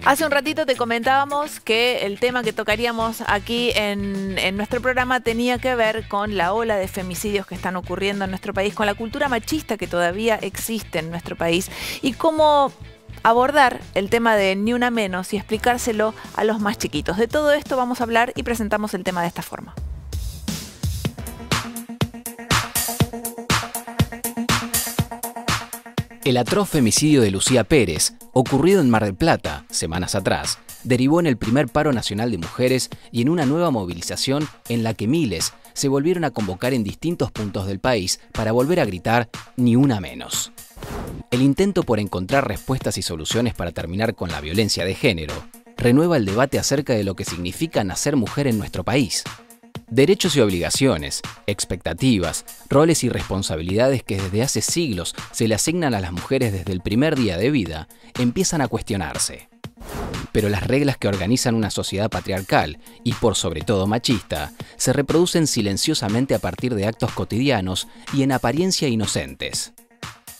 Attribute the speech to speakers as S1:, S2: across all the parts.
S1: Hace un ratito te comentábamos que el tema que tocaríamos aquí en nuestro programa tenía que ver con la ola de femicidios que están ocurriendo en nuestro país, con la cultura machista que todavía existe en nuestro país y cómo abordar el tema de Ni Una Menos y explicárselo a los más chiquitos. De todo esto vamos a hablar y presentamos el tema de esta forma.
S2: El atroz femicidio de Lucía Pérez, ocurrido en Mar del Plata, semanas atrás, derivó en el primer paro nacional de mujeres y en una nueva movilización en la que miles se volvieron a convocar en distintos puntos del país para volver a gritar Ni Una Menos. El intento por encontrar respuestas y soluciones para terminar con la violencia de género renueva el debate acerca de lo que significa nacer mujer en nuestro país. Derechos y obligaciones, expectativas, roles y responsabilidades que desde hace siglos se le asignan a las mujeres desde el primer día de vida, empiezan a cuestionarse. Pero las reglas que organizan una sociedad patriarcal, y por sobre todo machista, se reproducen silenciosamente a partir de actos cotidianos y en apariencia inocentes.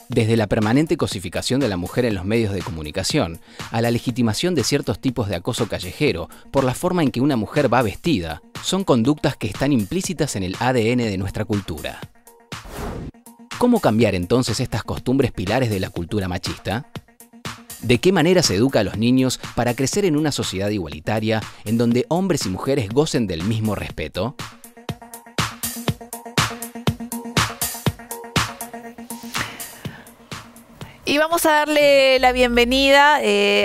S2: Desde la permanente cosificación de la mujer en los medios de comunicación, a la legitimación de ciertos tipos de acoso callejero por la forma en que una mujer va vestida, son conductas que están implícitas en el ADN de nuestra cultura. ¿Cómo cambiar entonces estas costumbres pilares de la cultura machista? ¿De qué manera se educa a los niños para crecer en una sociedad igualitaria en donde hombres y mujeres gocen del mismo respeto?
S1: Y vamos a darle la bienvenida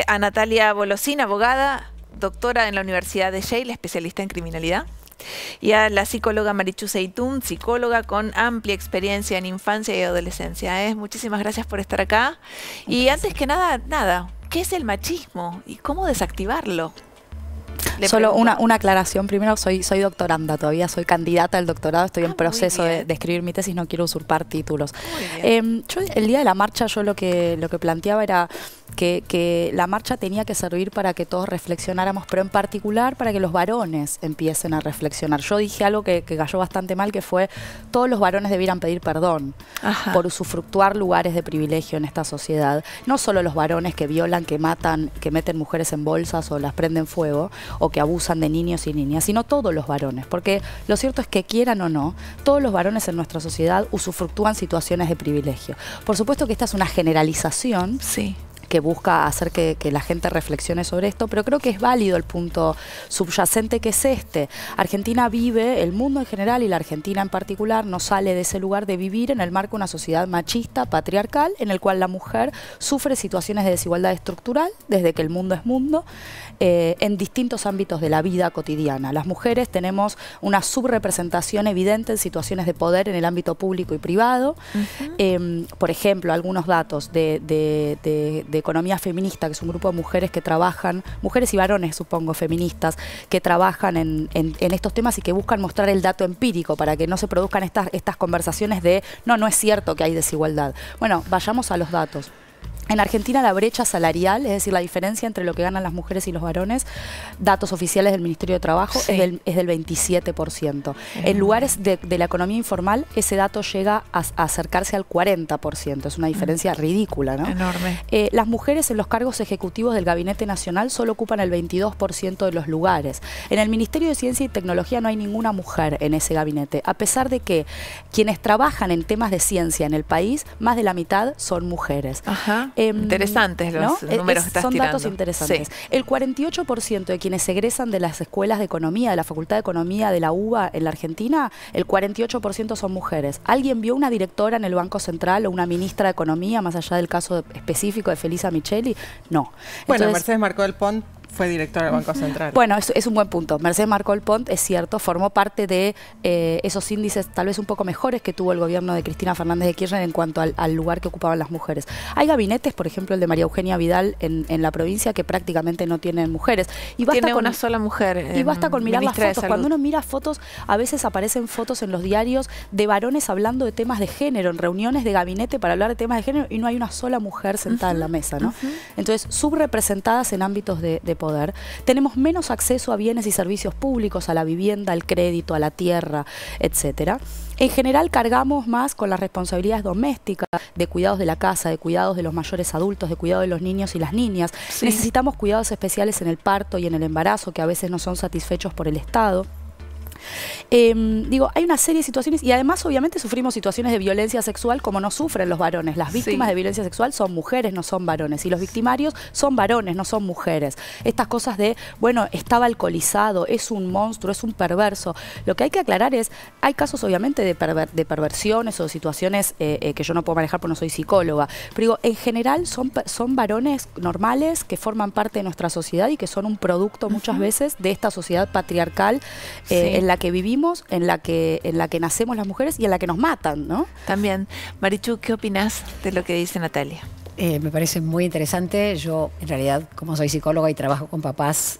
S1: a Natalia Bolosín, abogada, doctora en la Universidad de Yale, especialista en criminalidad, y a la psicóloga Marichu Seitún, psicóloga con amplia experiencia en infancia y adolescencia. Muchísimas gracias por estar acá. Y antes que nada, ¿qué es el machismo y cómo desactivarlo?
S3: Solo una aclaración. Primero, soy doctoranda, todavía soy candidata al doctorado, estoy en proceso de escribir mi tesis, no quiero usurpar títulos. Yo el día de la marcha, yo lo que planteaba era que la marcha tenía que servir para que todos reflexionáramos, pero en particular para que los varones empiecen a reflexionar. Yo dije algo que cayó bastante mal, que fue: todos los varones debieran pedir perdón por usufructuar lugares de privilegio en esta sociedad. No solo los varones que violan, que matan, que meten mujeres en bolsas o las prenden fuego, o que abusan de niños y niñas, sino todos los varones, porque lo cierto es que, quieran o no, todos los varones en nuestra sociedad usufructúan situaciones de privilegio. Por supuesto que esta es una generalización,
S1: sí,
S3: que busca hacer que la gente reflexione sobre esto, pero creo que es válido el punto subyacente, que es este. Argentina vive, el mundo en general y la Argentina en particular, no sale de ese lugar de vivir en el marco de una sociedad machista, patriarcal, en el cual la mujer sufre situaciones de desigualdad estructural desde que el mundo es mundo, en distintos ámbitos de la vida cotidiana. Las mujeres tenemos una subrepresentación evidente en situaciones de poder en el ámbito público y privado. Por ejemplo, algunos datos de Economía Feminista, que es un grupo de mujeres que trabajan, mujeres y varones, supongo, feministas, que trabajan en estos temas y que buscan mostrar el dato empírico para que no se produzcan estas conversaciones de no es cierto que hay desigualdad. Bueno, vayamos a los datos. En Argentina la brecha salarial, es decir, la diferencia entre lo que ganan las mujeres y los varones, datos oficiales del Ministerio de Trabajo, sí, es del 27%. En lugares de la economía informal ese dato llega a acercarse al 40%. Es una diferencia ridícula, ¿no?
S1: Enorme.
S3: Las mujeres en los cargos ejecutivos del Gabinete Nacional solo ocupan el 22% de los lugares. En el Ministerio de Ciencia y Tecnología no hay ninguna mujer en ese gabinete, a pesar de que quienes trabajan en temas de ciencia en el país, más de la mitad son mujeres.
S1: Interesantes los números que estás
S3: son
S1: tirando.
S3: Datos interesantes.
S1: Sí.
S3: El 48% de quienes egresan de las escuelas de economía, de la Facultad de Economía de la UBA en la Argentina, el 48% son mujeres. ¿Alguien vio una directora en el Banco Central o una ministra de Economía, más allá del caso específico de Felisa Micheli? No.
S4: Bueno,
S3: Entonces,
S4: Mercedes Marcó del Pont fue directora del Banco Central.
S3: Bueno, es un buen punto. Mercedes Marcó del Pont, es cierto, formó parte de esos índices tal vez un poco mejores que tuvo el gobierno de Cristina Fernández de Kirchner en cuanto al lugar que ocupaban las mujeres. Hay gabinetes, por ejemplo el de María Eugenia Vidal en la provincia, que prácticamente no tienen mujeres. Y basta
S1: Tiene una sola mujer.
S3: Y basta con mirar las fotos. Cuando uno mira fotos, a veces aparecen fotos en los diarios de varones hablando de temas de género, en reuniones de gabinete para hablar de temas de género, y no hay una sola mujer sentada en la mesa, ¿no? Entonces, subrepresentadas en ámbitos de poder. Tenemos menos acceso a bienes y servicios públicos, a la vivienda, al crédito, a la tierra, etcétera. En general cargamos más con las responsabilidades domésticas, de cuidados de la casa, de cuidados de los mayores adultos, de cuidado de los niños y las niñas.
S1: Sí.
S3: Necesitamos cuidados especiales en el parto y en el embarazo, que a veces no son satisfechos por el Estado. Hay una serie de situaciones y además obviamente sufrimos situaciones de violencia sexual como no sufren los varones. Las víctimas de violencia sexual son mujeres, no son varones, y los victimarios son varones, no son mujeres. Estas cosas de, bueno, estaba alcoholizado, es un monstruo, es un perverso. Lo que hay que aclarar es, hay casos obviamente de perversiones o situaciones que yo no puedo manejar porque no soy psicóloga, pero digo, en general son varones normales que forman parte de nuestra sociedad y que son un producto muchas veces de esta sociedad patriarcal en la que vivimos, en la que nacemos las mujeres y en la que nos matan, ¿no?
S1: También. Marichu, ¿qué opinas de lo que dice Natalia?
S5: Me parece muy interesante. Yo, en realidad, como soy psicóloga y trabajo con papás,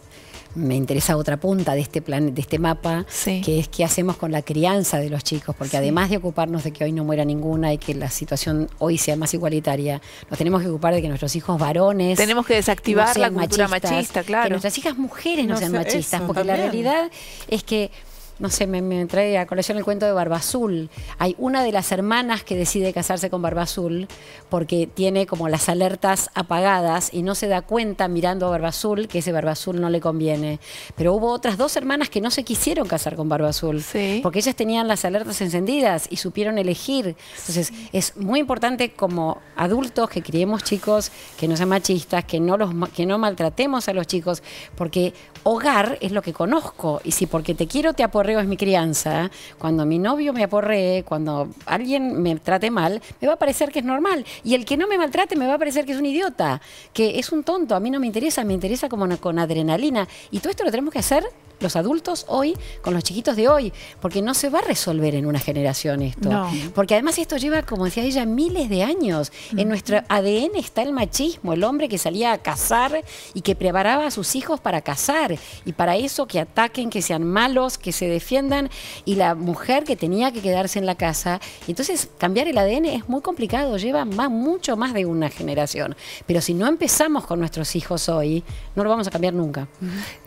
S5: me interesa otra punta de este plan, de este mapa, que es qué hacemos con la crianza de los chicos, porque además de ocuparnos de que hoy no muera ninguna y que la situación hoy sea más igualitaria, nos tenemos que ocupar de que nuestros hijos varones
S1: tenemos que desactivar
S5: no
S1: la cultura
S5: machistas,
S1: machista, claro.
S5: que nuestras hijas mujeres no sean machistas,
S4: eso,
S5: porque
S4: también.
S5: la realidad es que no sé, me trae a colación el cuento de Barba Azul. Hay una de las hermanas que decide casarse con Barba Azul porque tiene como las alertas apagadas y no se da cuenta mirando a Barba Azul que ese Barba Azul no le conviene. Pero hubo otras dos hermanas que no se quisieron casar con Barba Azul porque ellas tenían las alertas encendidas y supieron elegir. Entonces es muy importante como adultos que criemos chicos que no sean machistas, que no maltratemos a los chicos, porque hogar es lo que conozco y si porque te quiero te aporreo es mi crianza, cuando mi novio me aporree, cuando alguien me trate mal, me va a parecer que es normal. Y el que no me maltrate me va a parecer que es un idiota, que es un tonto. A mí no me interesa como con adrenalina. Y todo esto lo tenemos que hacer los adultos hoy con los chiquitos de hoy, porque no se va a resolver en una generación esto.
S1: No.
S5: Porque además esto lleva, como decía ella, miles de años. En nuestro ADN está el machismo, el hombre que salía a cazar y que preparaba a sus hijos para cazar. Y para eso que ataquen, que sean malos, que se defiendan. Y la mujer que tenía que quedarse en la casa. Y entonces cambiar el ADN es muy complicado, lleva mucho más de una generación. Pero si no empezamos con nuestros hijos hoy, no lo vamos a cambiar nunca.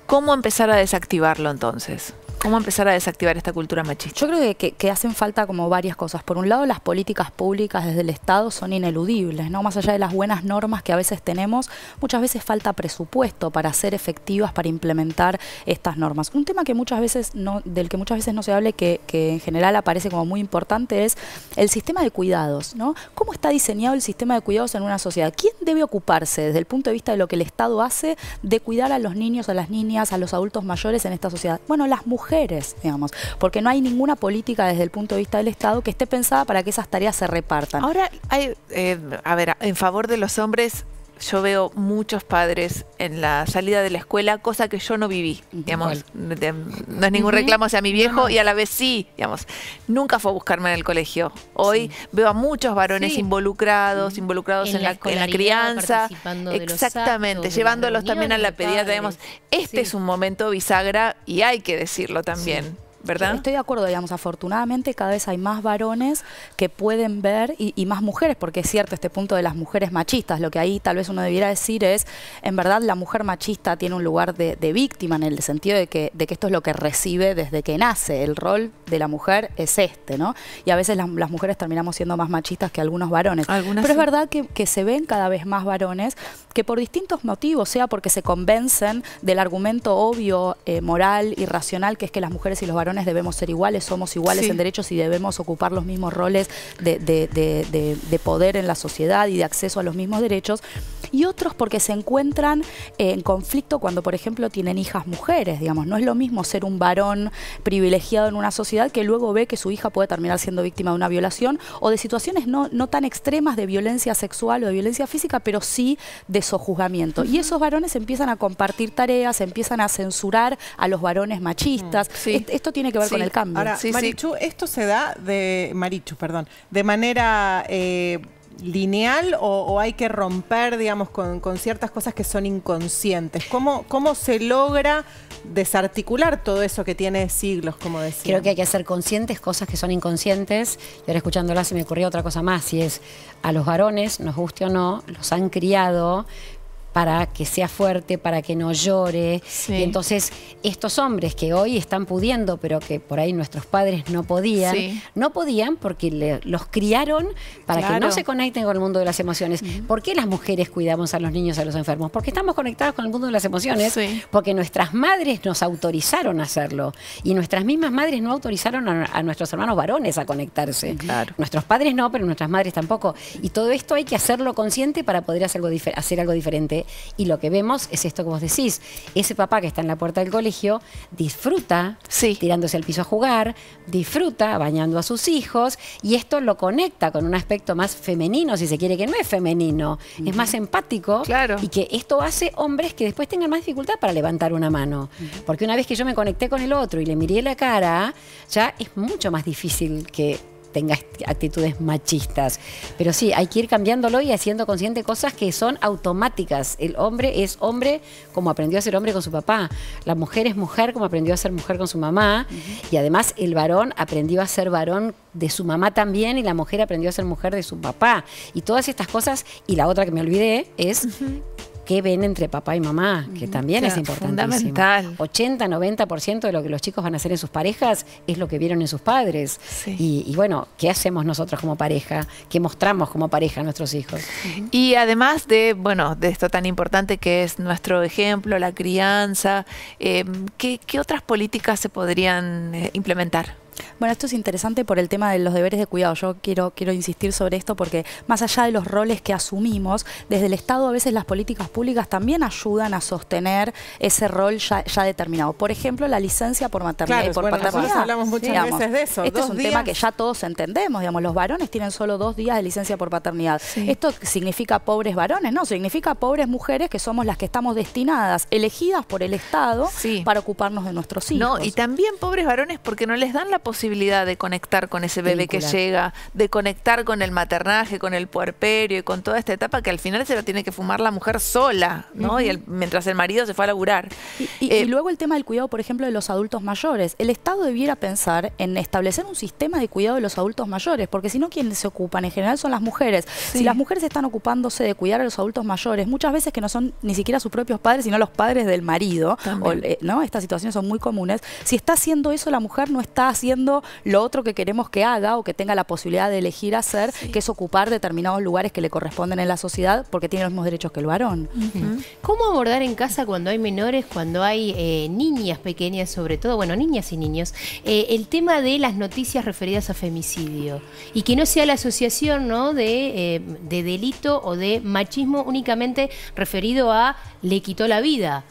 S1: ¿Cómo empezar a desactivarlo entonces? ¿Cómo empezar a desactivar esta cultura machista?
S3: Yo creo que hacen falta como varias cosas. Por un lado, las políticas públicas desde el Estado son ineludibles, ¿no? Más allá de las buenas normas que a veces tenemos, muchas veces falta presupuesto para ser efectivas, para implementar estas normas. Un tema que muchas veces del que muchas veces no se habla y que en general aparece como muy importante es el sistema de cuidados, ¿no? ¿Cómo está diseñado el sistema de cuidados en una sociedad? ¿Quién debe ocuparse desde el punto de vista de lo que el Estado hace de cuidar a los niños, a las niñas, a los adultos mayores en esta sociedad? Bueno, las mujeres, digamos, porque no hay ninguna política desde el punto de vista del Estado que esté pensada para que esas tareas se repartan.
S1: Ahora, hay, a ver, en favor de los hombres, yo veo muchos padres en la salida de la escuela, cosa que yo no viví, digamos, no es ningún reclamo hacia mi viejo y a la vez sí, digamos, nunca fue a buscarme en el colegio. Hoy veo a muchos varones involucrados en la crianza, exactamente, llevándolos también a la pediatra, digamos, este es un momento bisagra y hay que decirlo también. ¿Verdad?
S3: Estoy de acuerdo, digamos, afortunadamente cada vez hay más varones que pueden ver y más mujeres, porque es cierto este punto de las mujeres machistas, lo que ahí tal vez uno debiera decir es, en verdad la mujer machista tiene un lugar de víctima en el sentido de que esto es lo que recibe desde que nace, el rol de la mujer es este, ¿no? Y a veces las mujeres terminamos siendo más machistas que algunos varones. Pero es verdad que se ven cada vez más varones que por distintos motivos, sea porque se convencen del argumento obvio, moral y racional, que es que las mujeres y los varones debemos ser iguales, somos iguales en derechos y debemos ocupar los mismos roles de poder en la sociedad y de acceso a los mismos derechos, y otros porque se encuentran en conflicto cuando, por ejemplo, tienen hijas mujeres, digamos, no es lo mismo ser un varón privilegiado en una sociedad que luego ve que su hija puede terminar siendo víctima de una violación o de situaciones no tan extremas de violencia sexual o de violencia física, pero sí de sojuzgamiento. Y esos varones empiezan a compartir tareas, empiezan a censurar a los varones machistas. Esto tiene que ver con el cambio.
S4: Ahora, Marichu, esto se da de manera lineal o hay que romper, digamos, con ciertas cosas que son inconscientes. ¿Cómo se logra desarticular todo eso que tiene siglos, como decía?
S5: Creo que hay que hacer conscientes cosas que son inconscientes. Y ahora escuchándola se me ocurrió otra cosa más, y es a los varones, nos guste o no, los han criado para que sea fuerte, para que no llore.
S1: Sí.
S5: Y entonces estos hombres que hoy están pudiendo, pero que por ahí nuestros padres no podían,
S1: Sí.
S5: no podían porque los criaron para que
S1: Claro.
S5: no se conecten con el mundo de las emociones. ¿Por qué las mujeres cuidamos a los niños, a los enfermos? Porque estamos conectados con el mundo de las emociones,
S1: Sí.
S5: porque nuestras madres nos autorizaron a hacerlo y nuestras mismas madres no autorizaron a nuestros hermanos varones a conectarse.
S1: Claro.
S5: Nuestros padres no, pero nuestras madres tampoco. Y todo esto hay que hacerlo consciente para poder hacer algo diferente. Y lo que vemos es esto que vos decís. Ese papá que está en la puerta del colegio disfruta
S1: Sí.
S5: tirándose al piso a jugar, disfruta bañando a sus hijos, y esto lo conecta con un aspecto más femenino, si se quiere, que no es femenino, es más empático.
S1: Claro.
S5: Y que esto hace hombres que después tengan más dificultad para levantar una mano. Porque una vez que yo me conecté con el otro y le miré la cara, ya es mucho más difícil que tenga actitudes machistas. Pero sí, hay que ir cambiándolo y haciendo consciente cosas que son automáticas. El hombre es hombre como aprendió a ser hombre con su papá. La mujer es mujer como aprendió a ser mujer con su mamá. Y además el varón aprendió a ser varón de su mamá también, y la mujer aprendió a ser mujer de su papá. Y todas estas cosas. Y la otra que me olvidé es qué ven entre papá y mamá, que también
S1: Claro,
S5: es importantísimo.
S1: fundamental.
S5: 80-90% de lo que los chicos van a hacer en sus parejas es lo que vieron en sus padres.
S1: Sí.
S5: Y bueno, ¿qué hacemos nosotros como pareja? ¿Qué mostramos como pareja a nuestros hijos?
S1: Y además de, bueno, de esto tan importante que es nuestro ejemplo, la crianza, ¿qué otras políticas se podrían implementar?
S3: Bueno, esto es interesante por el tema de los deberes de cuidado. Yo quiero insistir sobre esto porque más allá de los roles que asumimos, desde el Estado a veces las políticas públicas también ayudan a sostener ese rol ya determinado. Por ejemplo, la licencia por maternidad
S4: Claro,
S3: y por
S4: bueno,
S3: paternidad.
S4: nosotros hablamos muchas veces de eso.
S3: Este es
S4: 2
S3: un
S4: días.
S3: tema que ya todos entendemos, digamos, los varones tienen solo 2 días de licencia por paternidad.
S1: Sí.
S3: ¿Esto significa pobres varones? No, significa pobres mujeres que somos las que estamos destinadas, elegidas por el Estado
S1: Sí.
S3: para ocuparnos de nuestros hijos.
S1: No, y también pobres varones porque no les dan la posibilidad de conectar con ese bebé que
S5: Vincular.
S1: llega, de conectar con el maternaje, con el puerperio y con toda esta etapa que al final se lo tiene que fumar la mujer sola, ¿no? Y mientras el marido se fue a laburar.
S3: Y luego el tema del cuidado, por ejemplo, de los adultos mayores. El Estado debiera pensar en establecer un sistema de cuidado de los adultos mayores, porque si no, quienes se ocupan en general son las mujeres.
S1: Sí.
S3: Si las mujeres están ocupándose de cuidar a los adultos mayores, muchas veces que no son ni siquiera sus propios padres, sino los padres del marido,
S1: También.
S3: ¿no? Estas situaciones son muy comunes. Si está haciendo eso, la mujer no está haciendo lo otro que queremos que haga o que tenga la posibilidad de elegir hacer, que es ocupar determinados lugares que le corresponden en la sociedad porque tiene los mismos derechos que el varón.
S6: ¿Cómo abordar en casa cuando hay menores, cuando hay niñas pequeñas, sobre todo, bueno, niñas y niños, el tema de las noticias referidas a femicidio? Y que no sea la asociación, ¿no?, de delito o de machismo únicamente referido a le quitó la vida.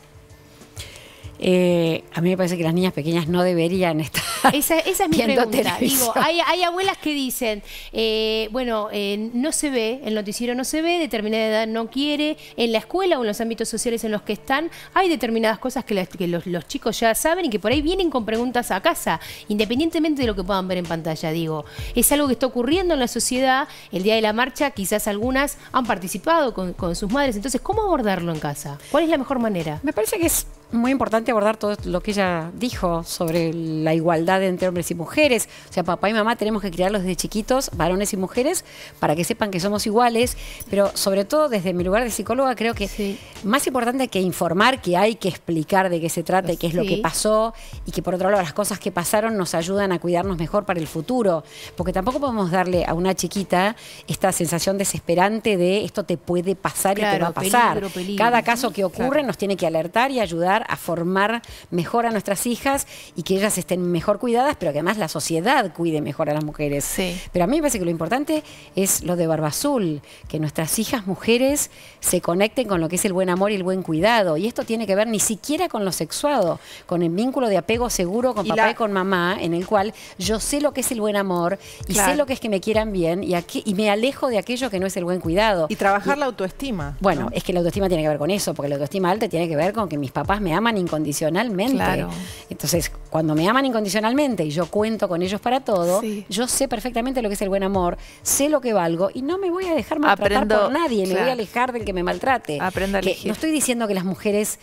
S5: A mí me parece que las niñas pequeñas no deberían estar
S6: Esa es mi
S5: viendo
S6: pregunta.
S5: televisión.
S6: Digo, hay abuelas que dicen, no se ve, el noticiero no se ve, determinada edad no quiere, en la escuela o en los ámbitos sociales en los que están, hay determinadas cosas que los chicos ya saben y que por ahí vienen con preguntas a casa, independientemente de lo que puedan ver en pantalla. Digo, es algo que está ocurriendo en la sociedad. El día de la marcha, quizás algunas han participado con sus madres. Entonces, ¿cómo abordarlo en casa? ¿Cuál es la mejor manera?
S5: Me parece que es muy importante abordar todo lo que ella dijo sobre la igualdad entre hombres y mujeres. O sea, papá y mamá tenemos que criarlos desde chiquitos, varones y mujeres, para que sepan que somos iguales. Pero sobre todo desde mi lugar de psicóloga creo que
S6: Sí.
S5: más importante que informar, que hay que explicar de qué se trata y qué es lo
S6: Sí.
S5: que pasó, y que por otro lado las cosas que pasaron nos ayudan a cuidarnos mejor para el futuro. Porque tampoco podemos darle a una chiquita esta sensación desesperante de esto te puede pasar y te
S6: Claro,
S5: va a pasar.
S6: peligro.
S5: Cada caso que ocurre nos tiene que alertar y ayudar a formar mejor a nuestras hijas y que ellas estén mejor cuidadas, pero que además la sociedad cuide mejor a las mujeres.
S1: Sí.
S5: Pero a mí me parece que lo importante es lo de Barba Azul, que nuestras hijas mujeres se conecten con lo que es el buen amor y el buen cuidado. Y esto tiene que ver ni siquiera con lo sexuado, con el vínculo de apego seguro con papá y con mamá, en el cual yo sé lo que es el buen amor y
S1: Claro.
S5: sé lo que es que me quieran bien y me alejo de aquello que no es el buen cuidado.
S4: Y trabajar la autoestima.
S5: Bueno,
S4: ¿no?
S5: es que la autoestima tiene que ver con eso, porque la autoestima alta tiene que ver con que mis papás me aman incondicionalmente.
S1: Claro.
S5: Entonces, cuando me aman incondicionalmente y yo cuento con ellos para todo,
S1: Sí.
S5: yo sé perfectamente lo que es el buen amor, sé lo que valgo y no me voy a dejar maltratar
S1: Aprendo,
S5: por nadie, me
S1: claro.
S5: voy a alejar del que me maltrate.
S1: Aprendo a
S5: Que
S1: elegir.
S5: no estoy diciendo que las mujeres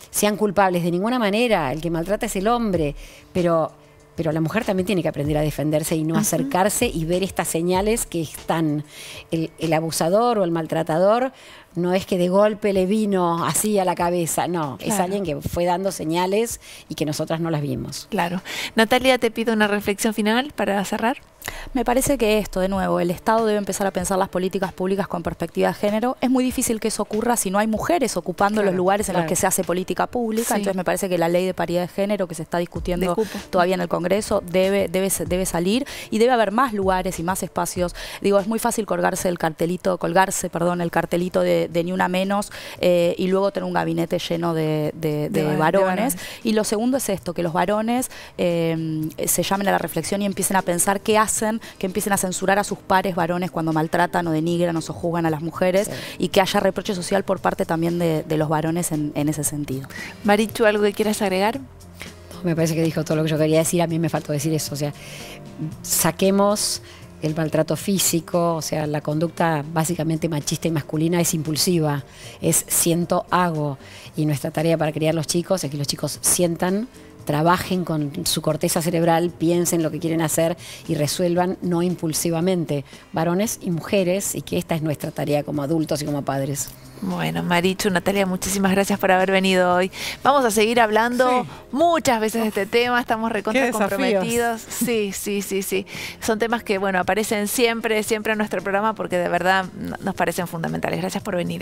S5: sean culpables de ninguna manera, el que maltrata es el hombre, pero pero la mujer también tiene que aprender a defenderse y no acercarse y ver estas señales que están. El abusador o el maltratador no es que de golpe le vino así a la cabeza, no, es alguien que fue dando señales y que nosotras no las vimos.
S1: Claro. Natalia, te pido una reflexión final para cerrar.
S3: Me parece que esto, de nuevo, el Estado debe empezar a pensar las políticas públicas con perspectiva de género. Es muy difícil que eso ocurra si no hay mujeres ocupando los lugares en los que se hace política pública. Entonces me parece que la ley de paridad de género que se está discutiendo todavía en el Congreso debe salir y debe haber más lugares y más espacios. Digo, es muy fácil colgarse el cartelito de Ni Una Menos y luego tener un gabinete lleno de varones. Y lo segundo es esto, que los varones se llamen a la reflexión y empiecen a pensar qué hacen, que empiecen a censurar a sus pares varones cuando maltratan o denigran o sojuzgan a las mujeres y que haya reproche social por parte también de los varones en ese sentido.
S1: Marichu, ¿algo que quieras agregar?
S5: Me parece que dijo todo lo que yo quería decir, a mí me faltó decir eso, o sea, saquemos el maltrato físico, o sea, la conducta básicamente machista y masculina es impulsiva, es siento, hago, y nuestra tarea para criar los chicos es que los chicos sientan, trabajen con su corteza cerebral, piensen lo que quieren hacer y resuelvan no impulsivamente, varones y mujeres, y que esta es nuestra tarea como adultos y como padres.
S1: Bueno, Marichu, Natalia, muchísimas gracias por haber venido hoy. Vamos a seguir hablando muchas veces de este tema, estamos recontra comprometidos. Sí. Son temas que, bueno, aparecen siempre en nuestro programa porque de verdad nos parecen fundamentales. Gracias por venir, ¿eh?